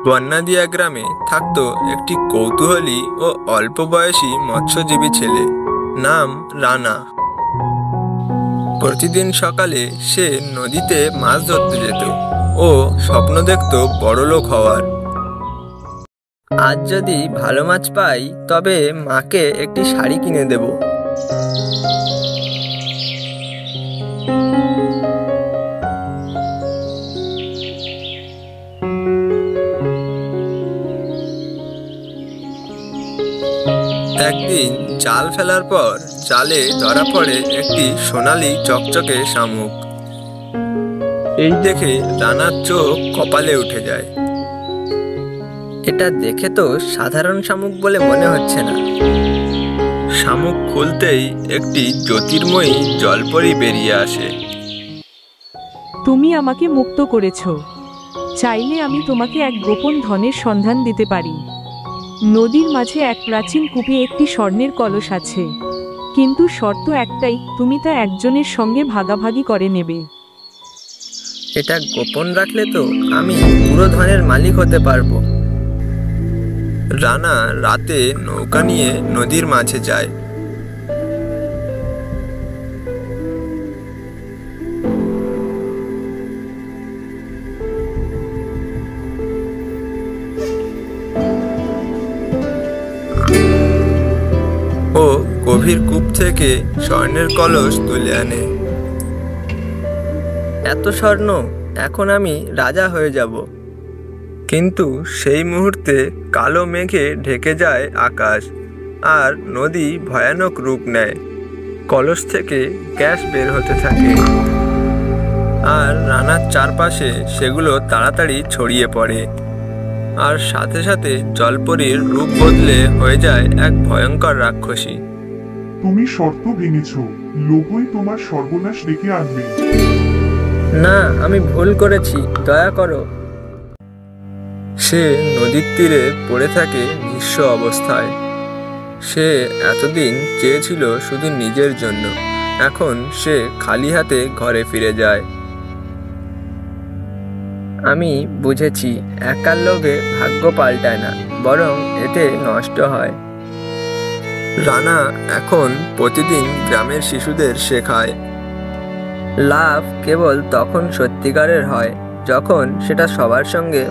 বন্যাদিয়া গ্রামে থাকতো একটি কৌতূহলী ও অল্প বয়সী মৎস্যজীবী ছেলে, নাম রানা। প্রতিদিন সকালে সে নদীতে মাছ ধরতে যেত ও স্বপ্ন দেখত বড়লোক হওয়ার। আজ যদি ভালো মাছ পাই তবে মাকে একটি শাড়ি কিনে দেব। একদিন জাল ফেলার পর জালে ধরা পড়ে একটি সোনালী চকচকে শামুক। এই দেখে রানার চোখ কপালে উঠে যায়। এটা দেখে তো সাধারণ শামুক বলে মনে হচ্ছে না। শামুক খুলতেই একটি জ্যোতির্ময়ী জলপরি বেরিয়ে আসে। তুমি আমাকে মুক্ত করেছ, চাইলে আমি তোমাকে এক গোপন ধনের সন্ধান দিতে পারি। নদীর মাঝে এক প্রাচীন কূপে একটি স্বর্ণের কলস আছে, কিন্তু শর্ত একটাই, তুমি তা একজনের সঙ্গে ভাগাভাগি করে নেবে। এটা গোপন রাখলে তো আমি পুরো ধনের মালিক হতে পারবো। রানা রাতে নৌকা নিয়ে নদীর মাঝে যায়। ও গভীর কূপ থেকে স্বর্ণের কলস তুলে আনে। এত স্বর্ণ, এখন আমি রাজা হয়ে যাব। কিন্তু সেই মুহূর্তে কালো মেঘে ঢেকে যায় আকাশ, আর নদী ভয়ানক রূপ নেয়। কলস থেকে গ্যাস বের হতে থাকে, আর রানার চারপাশে সেগুলো তাড়াতাড়ি ছড়িয়ে পড়ে। আর সাথে সাথে জলপরীর রূপ বদলে হয়ে যায় এক ভয়ঙ্কর রাক্ষসী। তুমি শর্ত ভেঙেছ, লোভই তোমার সর্বনাশ ডেকে আনবে। না, আমি ভুল করেছি, দয়া করো। সে নদীর তীরে পড়ে থাকে নিঃস্ব অবস্থায়। সে এতদিন চেয়েছিল শুধু নিজের জন্য, এখন সে খালি হাতে ঘরে ফিরে যায়। আমি বুঝেছি, একার লোভে ভাগ্য পাল্টায় না, বরং এতে নষ্ট হয়। রানা এখন প্রতিদিন গ্রামের শিশুদের শেখায়, লাভ কেবল তখন সত্যিকারের হয় যখন সেটা সবার সঙ্গে